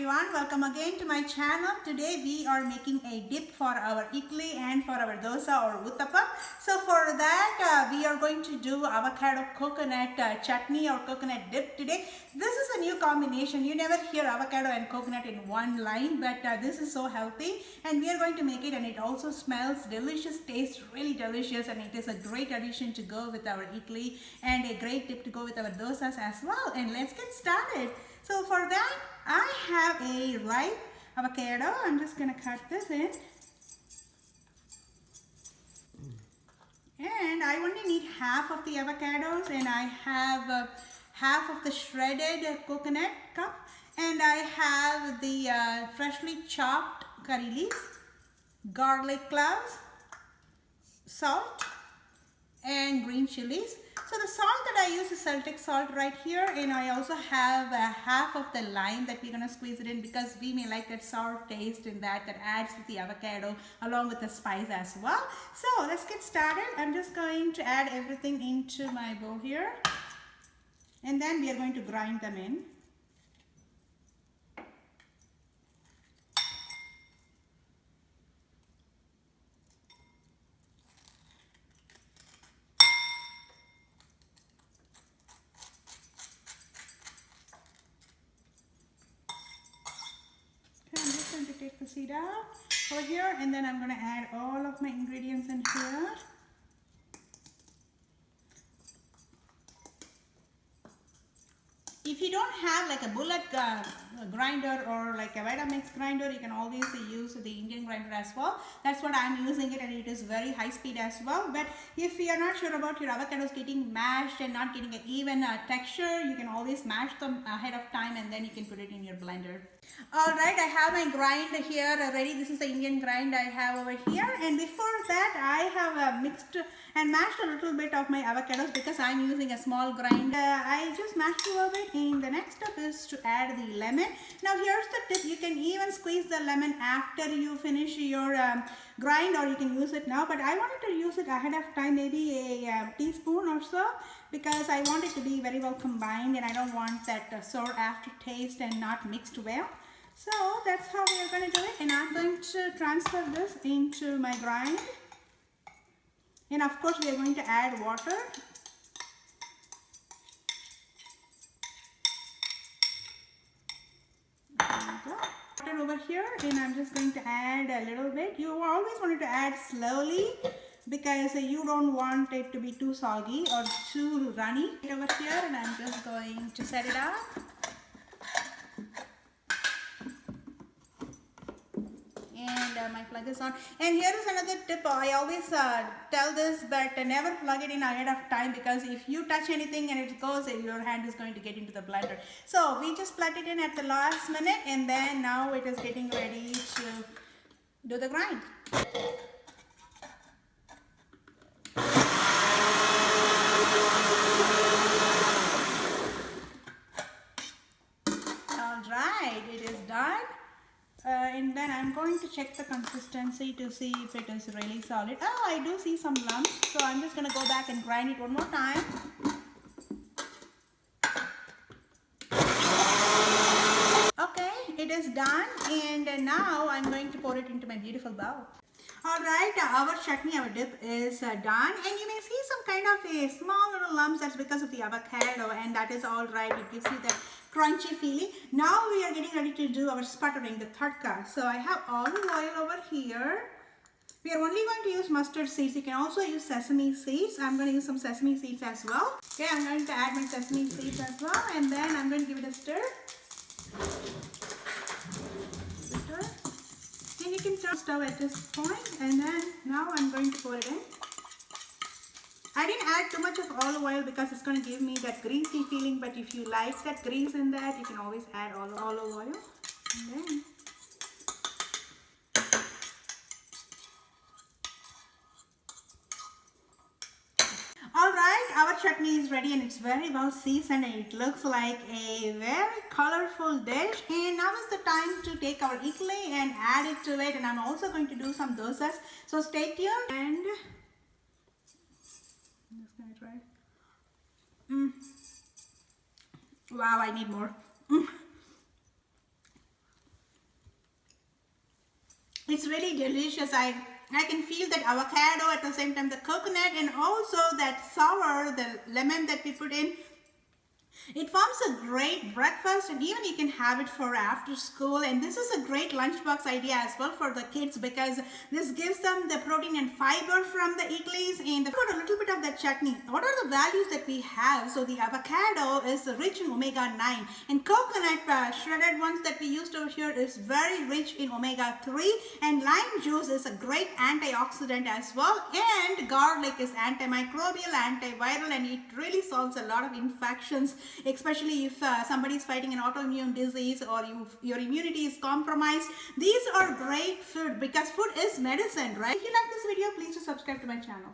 everyone, welcome again to my channel. Today we are making a dip for our idli and for our dosa or uttapam. So for that we are going to do avocado coconut chutney or coconut dip today. This is a new combination. You never hear avocado and coconut in one line, but this is so healthy and we are going to make it, and it also smells delicious, tastes really delicious, and it is a great addition to go with our idli and a great dip to go with our dosas as well. And let's get started. So for that, I have a ripe avocado. I'm just going to cut this in. And I only need half of the avocados, and I have half of the shredded coconut cup, and I have the freshly chopped curry leaves, garlic cloves, salt, and green chilies. So the salt that I use is Celtic salt right here, and I also have half of the lime that we're going to squeeze it in because we may like that sour taste in that adds with the avocado along with the spice as well. So let's get started. I'm just going to add everything into my bowl here, and then we are going to grind them in. I'm just going to take the seed out over here, and then I'm going to add all of my ingredients in here. If you don't have like a bullet grinder or like a Vitamix grinder, you can always use the Indian grinder as well. That's what I'm using it, and it is very high speed as well. But if you are not sure about your avocados getting mashed and not getting an even texture, you can always mash them ahead of time, and then you can put it in your blender. Alright, I have my grind here ready. This is the Indian grind I have over here, and before that I have mixed and mashed a little bit of my avocados because I'm using a small grind. I just mashed a little bit, and the next step is to add the lemon. Now here's the tip: you can even squeeze the lemon after you finish your grind, or you can use it now, but I wanted to use it ahead of time, maybe a teaspoon or so, because I want it to be very well combined and I don't want that sour aftertaste and not mixed well. So that's how we are going to do it, and I'm going to transfer this into my grind, and of course we are going to add water. Water over here, and I'm just going to add a little bit. You always wanted to add slowly because you don't want it to be too soggy or too runny. Over here, and I'm just going to set it up. And my plug is on. And here is another tip. I always tell this, but never plug it in ahead of time, because if you touch anything and it goes, your hand is going to get into the blender. So we just plugged it in at the last minute, and then now it is getting ready to do the grind. Alright, it is done. And then I'm going to check the consistency to see if it is really solid. Oh, I do see some lumps, so I'm just going to go back and grind it one more time. Okay, it is done, and now I'm going to pour it into my beautiful bowl. Alright, our chutney, our dip is done, and you may see some kind of a small little lumps. That's because of the avocado, and that is alright. It gives you that crunchy feeling. Now we are getting ready to do our sputtering, the tadka. So I have olive oil over here. We are only going to use mustard seeds. You can also use sesame seeds. I'm going to use some sesame seeds as well. Okay, I'm going to add my sesame seeds as well, and then I'm going to give it a stir. And you can turn the stove at this point, and then now I'm going to pour it in. I didn't add too much of olive oil because it's going to give me that greasy feeling, but if you like that grease in that, you can always add olive oil. And then alright, our chutney is ready, and it's very well seasoned, and it looks like a very colorful dish. And now is the time to take our idli and add it to it, and I'm also going to do some dosas, so stay tuned. And I'm just going to try. Wow, I need more. It's really delicious. I can feel that avocado, at the same time the coconut, and also that sour, the lemon that we put in. It forms a great breakfast, and even you can have it for after school. And this is a great lunchbox idea as well for the kids, because this gives them the protein and fiber from the idlis. And put a little bit of that chutney. What are the values that we have? So the avocado is rich in omega-9, and coconut shredded ones that we used over here is very rich in omega-3, and lime juice is a great antioxidant as well, and garlic is antimicrobial, antiviral, and it really solves a lot of infections, especially if somebody is fighting an autoimmune disease or your immunity is compromised. These are great food, because food is medicine, right? If you like this video, please do subscribe to my channel.